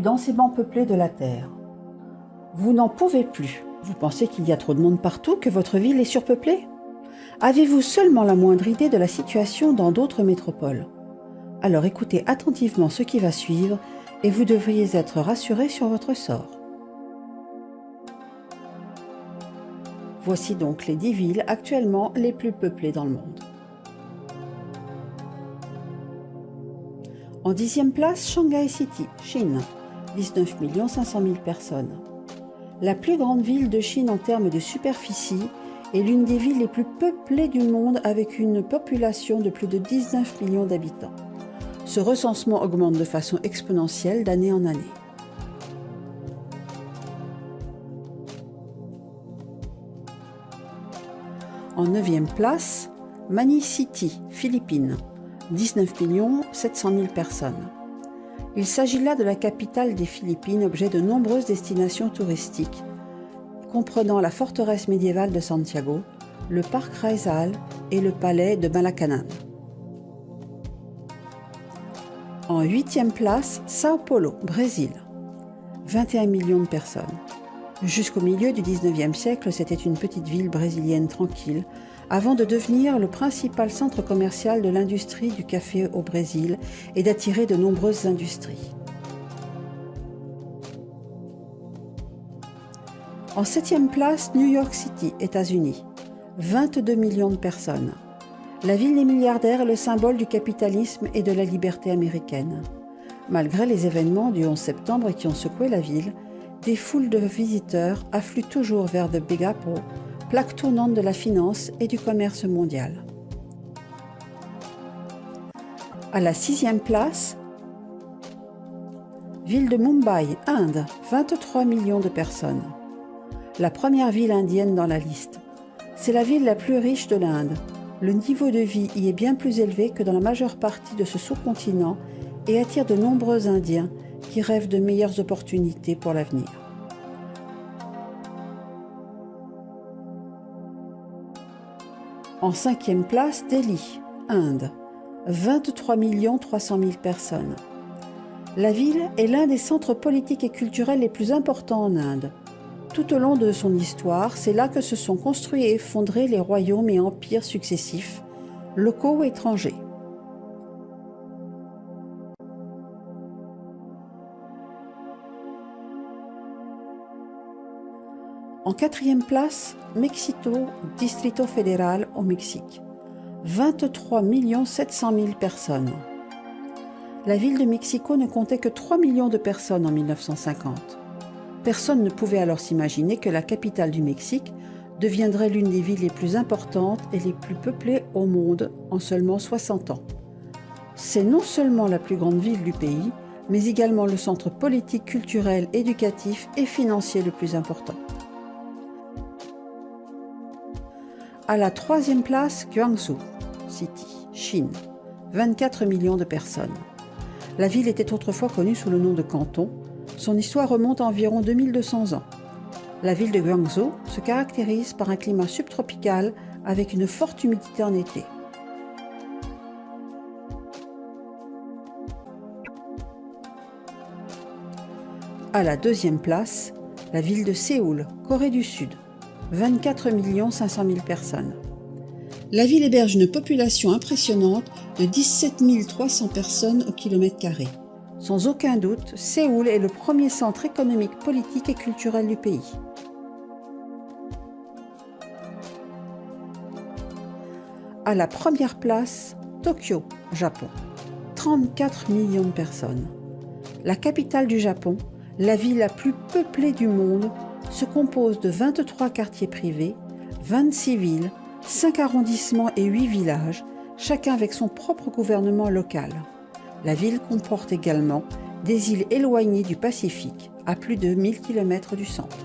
densément peuplée de la Terre. Vous n'en pouvez plus. Vous pensez qu'il y a trop de monde partout, que votre ville est surpeuplée? Avez-vous seulement la moindre idée de la situation dans d'autres métropoles? Alors écoutez attentivement ce qui va suivre et vous devriez être rassuré sur votre sort. Voici donc les 10 villes actuellement les plus peuplées dans le monde. En 10e place, Shanghai City, Chine, 19 500 000 personnes. La plus grande ville de Chine en termes de superficie est l'une des villes les plus peuplées du monde avec une population de plus de 19 millions d'habitants. Ce recensement augmente de façon exponentielle d'année en année. En 9e place, Manille City, Philippines, 19 700 000 personnes. Il s'agit là de la capitale des Philippines, objet de nombreuses destinations touristiques, comprenant la forteresse médiévale de Santiago, le parc Rizal et le palais de Malacanan. En 8e place, Sao Paulo, Brésil, 21 millions de personnes. Jusqu'au milieu du 19e siècle, c'était une petite ville brésilienne tranquille, avant de devenir le principal centre commercial de l'industrie du café au Brésil et d'attirer de nombreuses industries. En 7e place, New York City, États-Unis, 22 millions de personnes. La ville des milliardaires est le symbole du capitalisme et de la liberté américaine. Malgré les événements du 11 septembre qui ont secoué la ville, des foules de visiteurs affluent toujours vers The Big Apple, plaque tournante de la finance et du commerce mondial. À la 6e place, ville de Mumbai, Inde, 23 millions de personnes. La première ville indienne dans la liste. C'est la ville la plus riche de l'Inde. Le niveau de vie y est bien plus élevé que dans la majeure partie de ce sous-continent et attire de nombreux Indiens qui rêvent de meilleures opportunités pour l'avenir. En 5e place, Delhi, Inde, 23 300 000 personnes. La ville est l'un des centres politiques et culturels les plus importants en Inde. Tout au long de son histoire, c'est là que se sont construits et effondrés les royaumes et empires successifs, locaux ou étrangers. En 4e place, Mexico, Distrito Federal au Mexique, 23 700 000 personnes. La ville de Mexico ne comptait que 3 millions de personnes en 1950. Personne ne pouvait alors s'imaginer que la capitale du Mexique deviendrait l'une des villes les plus importantes et les plus peuplées au monde en seulement 60 ans. C'est non seulement la plus grande ville du pays, mais également le centre politique, culturel, éducatif et financier le plus important. À la 3e place, Guangzhou City, Chine, 24 millions de personnes. La ville était autrefois connue sous le nom de Canton. Son histoire remonte à environ 2200 ans. La ville de Guangzhou se caractérise par un climat subtropical avec une forte humidité en été. À la 2e place, la ville de Séoul, Corée du Sud, 24 500 000 personnes. La ville héberge une population impressionnante de 17 300 personnes au kilomètre carré. Sans aucun doute, Séoul est le premier centre économique, politique et culturel du pays. À la 1re place, Tokyo, Japon, 34 millions de personnes. La capitale du Japon, la ville la plus peuplée du monde, se compose de 23 quartiers privés, 26 villes, 5 arrondissements et 8 villages, chacun avec son propre gouvernement local. La ville comporte également des îles éloignées du Pacifique, à plus de 1000 km du centre.